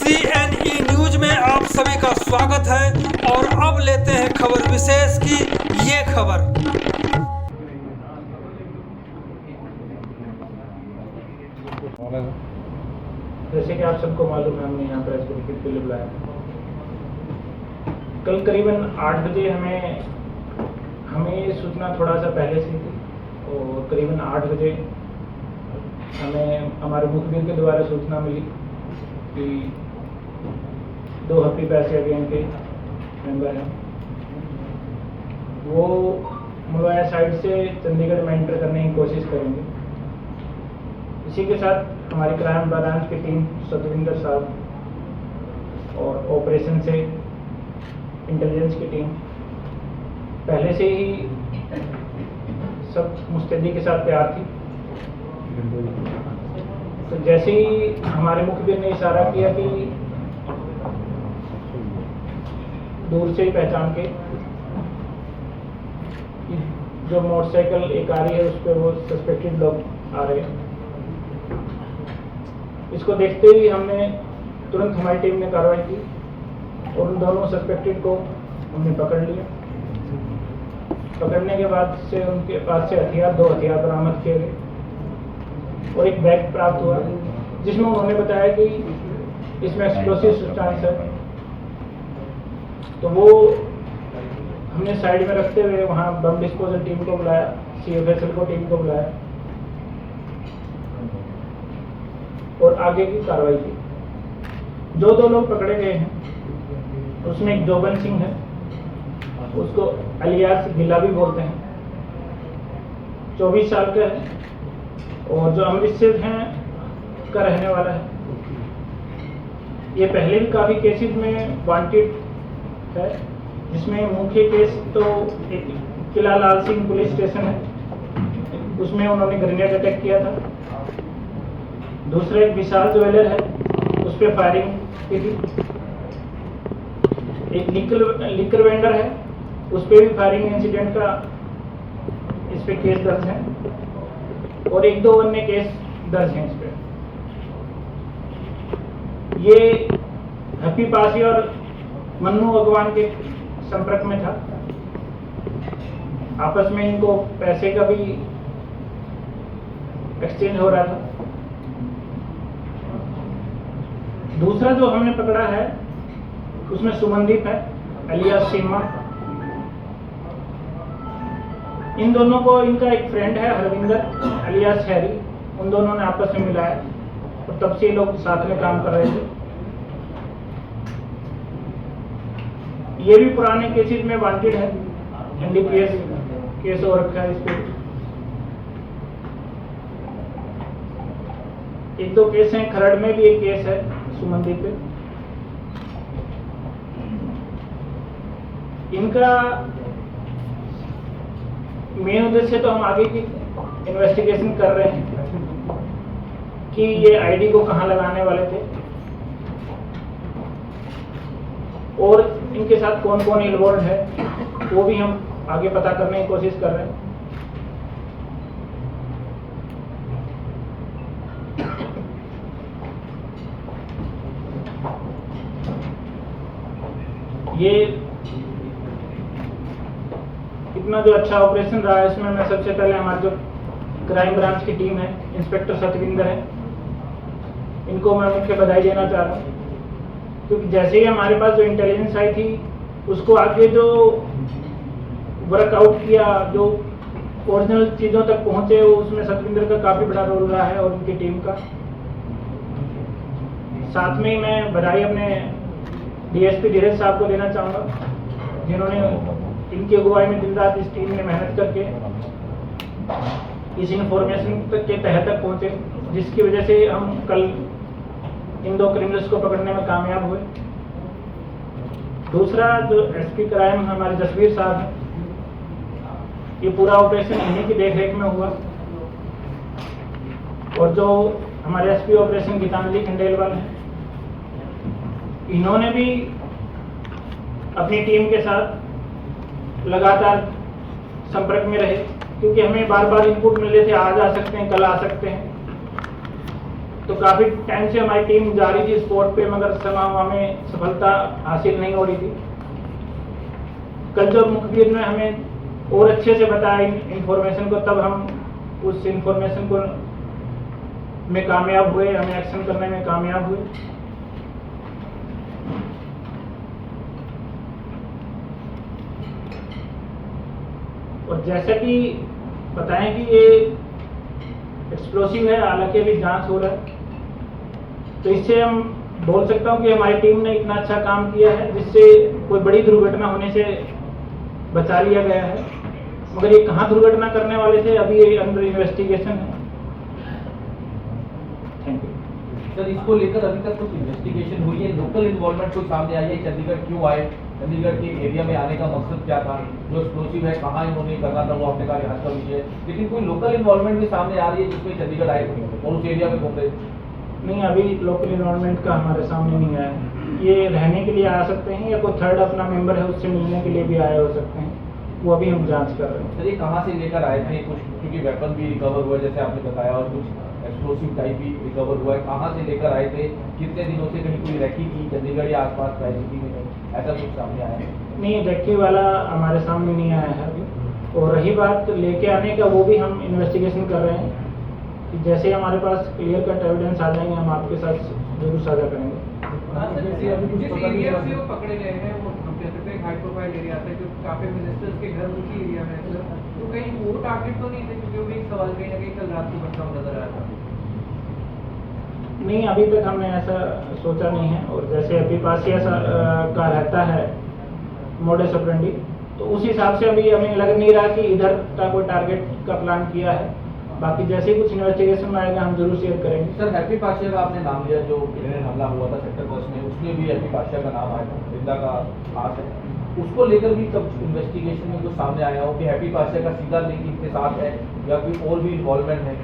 CNE news में आप सभी का स्वागत है और अब लेते हैं खबर विशेष की ये खबर। जैसे कि आप सबको मालूम है, हमने यहाँ पर इसको टिकट के लिए बुलाया। कल करीबन 8 बजे हमें सूचना थोड़ा सा पहले से थी और करीबन 8 बजे हमें हमारे मुखबिर के द्वारा सूचना मिली कि 2 हफ्ते पैसे अभियान के मेंबर हैं, वो मुलवाया साइड से चंडीगढ़ में एंटर करने की कोशिश करेंगे। इसी के साथ हमारी क्राइम ब्रांच की टीम सतविंदर साहब और ऑपरेशन से इंटेलिजेंस की टीम पहले से ही सब मुस्तैदी के साथ तैयार थी। तो जैसे ही हमारे मुखबिर ने इशारा किया कि दूर से ही पहचान के जो मोटरसाइकिल एक आ रही है उस पर वो सस्पेक्टेड लोग आ रहे हैं, इसको देखते ही हमने तुरंत हमारी टीम ने कार्रवाई की और उन दोनों सस्पेक्टेड को हमने पकड़ लिया। पकड़ने के बाद से उनके पास से 2 हथियार बरामद किए गए और एक बैग प्राप्त हुआ जिसमें उन्होंने बताया कि इसमें एक्सप्लोसिव सब्सटेंस है। तो वो हमने साइड में रखते हुए वहाँ बम डिस्पोजल टीम को बुलाया, CFSL को टीम को बुलाया और आगे की कार्रवाई की। जो 2 लोग पकड़े गए हैं उसमें एक जोबन सिंह है, उसको अलियास गिला भी बोलते हैं, 24 साल का है और जो अमृतसर हैं का रहने वाला है। ये पहले भी काफ़ी केसेस में वांटेड है, जिसमें मुख्य केस तो एक किला लाल सिंह पुलिस स्टेशन है, उसमें उन्होंने ग्रेनेड अटैक किया था। दूसरा एक विशाल ज्वेलर है, उस पर फायरिंग की थी। एक लिकर वेंडर है, उस पर भी फायरिंग इंसिडेंट का इस पे केस दर्ज है और 1-2 अन्य केस दर्ज हैं इस पे। ये हैप्पी पासी और मन्नू अगवान के संपर्क में था, आपस में इनको पैसे का भी एक्सचेंज हो रहा था। दूसरा जो हमने पकड़ा है उसमें सुमनदीप है अलियास सीमा। इन दोनों को इनका एक फ्रेंड है हरविंदर अलियास हैरी, उन दोनों ने आपस में मिलाया और तब से ये लोग साथ में काम कर रहे थे। ये भी पुराने केसेस में वांटेड है, NDPS केस हो रखा है इस पे। 1-2 केस हैं, खरड़ में भी एक केस है सुमनदीप पे। इनका मेन उद्देश्य तो हम आगे की इन्वेस्टिगेशन कर रहे हैं कि ये आईडी को कहाँ लगाने वाले थे और इनके साथ कौन कौन इन्वॉल्व है, वो भी हम आगे पता करने की कोशिश कर रहे हैं। ये इतना जो अच्छा ऑपरेशन रहा है, इसमें मैं सबसे पहले हमारी जो क्राइम ब्रांच की टीम है, इंस्पेक्टर सतविंदर है, इनको मैं मुख्य बधाई देना चाह रहा हूँ, क्योंकि जैसे ही हमारे पास जो इंटेलिजेंस आई थी उसको आगे जो वर्कआउट किया, जो ओरिजिनल चीज़ों तक पहुँचे, उसमें सतविंदर का काफ़ी बड़ा रोल रहा है और उनकी टीम का। साथ में ही मैं बधाई अपने DSP धीरज साहब को देना चाहूँगा, जिन्होंने इनकी अगुवाई में दिन रात इस टीम ने मेहनत करके इस इंफॉर्मेशन के तह तक पहुँचे, जिसकी वजह से हम कल इन 2 क्रिमिनल्स को पकड़ने में कामयाब हुए। दूसरा जो SP क्राइम हमारे जसवीर साहब हैं, ये पूरा ऑपरेशन इन्हीं की देखरेख में हुआ और जो हमारे SP ऑपरेशन गीतांजलि खंडेलवाल हैं, इन्होंने भी अपनी टीम के साथ लगातार संपर्क में रहे, क्योंकि हमें बार बार इनपुट मिल रहे थे आज आ सकते हैं, कल आ सकते हैं। तो काफ़ी टाइम से हमारी टीम जा रही थी स्पॉट पे, मगर समाव हमें सफलता हासिल नहीं हो रही थी। कल जब मुखबिर में हमें और अच्छे से बताया इंफॉर्मेशन को, तब हम उस इंफॉर्मेशन को में कामयाब हुए, हमें एक्शन करने में कामयाब हुए। और जैसा कि बताएं कि ये एक्सप्लोसिव है, हालांकि अभी जांच हो रहा है, तो इससे हम बोल सकता हूं कि हमारी टीम ने इतना अच्छा काम किया है जिससे कोई बड़ी दुर्घटना होने से बचा लिया गया है। मगर ये कहाँ दुर्घटना करने वाले थे, अभी ये अंडर इन्वेस्टिगेशन है। Thank you sir. इसको लेकर अभी तक कुछ इन्वेस्टिगेशन हुई है? लोकल इन्वॉल्वमेंट कोई सामने आई है? चंडीगढ़ क्यों आए? चंडीगढ़ के एरिया में आने का मकसद क्या था? जो एक्सप्लोसिव है कहाँ इन्होंने करना था, वो आपने कहा यहाँ का विषय, लेकिन कोई लोकल इन्वॉल्वमेंट भी सामने आ रही है जिसमें चंडीगढ़ आए और उस एरिया में घूम रहे? नहीं, अभी लोकल इन्वॉल्वमेंट का हमारे सामने नहीं आया है। ये रहने के लिए आ सकते हैं या कोई थर्ड अपना मेंबर है उससे मिलने के लिए भी आए हो सकते हैं, वो अभी हम जांच कर रहे हैं। सर, ये कहाँ से लेकर आए थे? कुछ क्योंकि वेपन भी रिकवर हुआ जैसे आपने बताया, और कुछ एक्सप्लोसिव टाइप भी रिकवर हुआ है, कहाँ से लेकर आए थे? कितने दिनों से कहीं कोई रैकी की चंडीगढ़ या आसपास ट्राई सिटी में? ऐसा कुछ सामने आया है? नहीं, रैकी वाला हमारे सामने नहीं आया है अभी। और रही बात लेके आने का, वो भी हम इन्वेस्टिगेशन कर रहे हैं। जैसे हमारे पास क्लियर कट एविडेंस आ जाएंगे, हम आपके साथ जरूर साझा करेंगे। जिस एरिया से वो पकड़े गए हैं, वो हम कह सकते हैं हाई प्रोफाइल एरिया था, जो काफी मिनिस्टर्स के घर उनकी एरिया में है सर, तो कहीं वो टारगेट तो नहीं थे? क्योंकि वो भी एक सवाल कहीं ना कहीं कल रात को बनता हुआ नजर आया था। नहीं, अभी तक हमने ऐसा सोचा नहीं है। और जैसे अभी पासिया का रहता है मोडस ऑपरेंडी, तो उस हिसाब से अभी हमें लग नहीं रहा कि इधर का कोई टारगेट का प्लान किया है। बाकी जैसे ही कुछ इन्वेस्टिगेशन में आएगा हम जरूर शेयर करेंगे। सर, हैप्पी पाशिया का आपने नाम लिया, जो ग्रेनेड हमला हुआ था सेक्टर 10 में, उसमें भी हैप्पी पाशिया का नाम आया था, जिंदा का हाथ है। उसको लेकर भी कब इन्वेस्टिगेशन में कुछ सामने आया हो कि हैप्पी पाशिया का सीधा लिंक इनके साथ है या कोई और भी इन्वॉल्वमेंट है?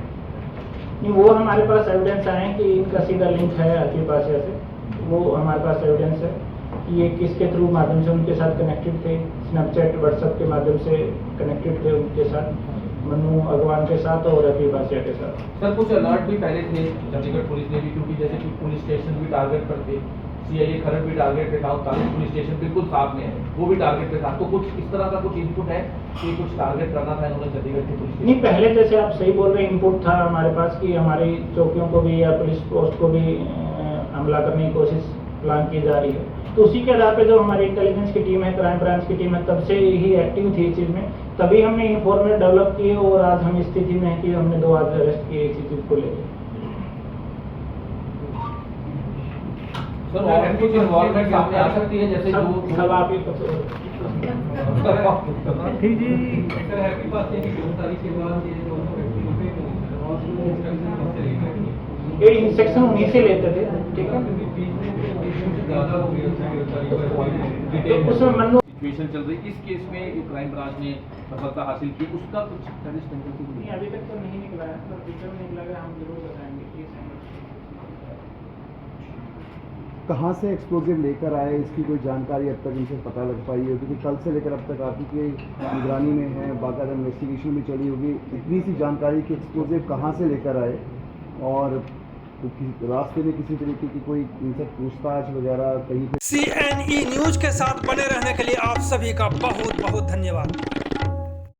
नहीं, वो हमारे पास एविडेंस आए हैं कि इनका सीधा लिंक है हैप्पी पाशिया से। वो हमारे पास एविडेंस है कि ये किसके थ्रू माध्यम से उनके साथ कनेक्टेड थे, स्नैपचैट व्हाट्सएप के माध्यम से कनेक्टेड थे उनके साथ, मनु अगवान के साथ और हैप्पी पाशिया के साथ। सर, कुछ अलर्ट भी पहले थे चंडीगढ़ पुलिस ने भी, क्योंकि जैसे कि पुलिस स्टेशन भी टारगेट पर थे, सीआईए खरड़ भी टारगेट पे था, कानून पुलिस स्टेशन बिल्कुल साथ में है, वो भी टारगेट पे था। तो कुछ इस तरह का कुछ इनपुट है कि कुछ टारगेट करना था इन्होंने चंडीगढ़ के पुलिस? नहीं, पहले जैसे आप सही बोल रहे हैं, इनपुट था हमारे पास कि हमारी चौकियों को भी या पुलिस पोस्ट को भी हमला करने की कोशिश प्लान की जा रही है। तो उसी के आधार पे जो हमारी इंटेलिजेंस की टीम है, क्राइम ब्रांच की टीम है, तब से ही एक्टिव थी इस चीज़ में, तभी हमने इन्फॉर्मेट डेवलप किए और आज हम स्थिति में है कि हमने 2 आज अरेस्ट किए इसी चीज़ को लेकर। सर, और कुछ इन्वॉल्वमेंट सामने आ सकती है जैसे सब आप ही सर, हैप्पी पाशिया की 2 तारीख के बाद ये दोनों व्यक्तियों पे ये इंस्ट्रक्शन उन्हीं से लेते थे, ठीक है। ज्यादा हो गया तो उसमें मनु सिचुएशन चल रही, इस केस में क्राइम ब्रांच ने सफलता हासिल की, उसका कुछ नहीं, अभी तक तो नहीं निकला है, पर फ्यूचर में निकला हम जरूर बताएंगे कि कहाँ से एक्सप्लोजिव लेकर आए, इसकी कोई जानकारी अब तक इनसे पता लग पाई है? क्योंकि कल से लेकर अब तक आप ही की निगरानी में है, बाकायदा इन्वेस्टिगेशन भी चली होगी, इतनी सी जानकारी कि एक्सप्लोजिव कहाँ से लेकर आए और रास्ते में किसी तरीके की कोई इनसे पूछताछ वगैरह कहीं पे? CNE न्यूज के साथ बने रहने के लिए आप सभी का बहुत बहुत धन्यवाद।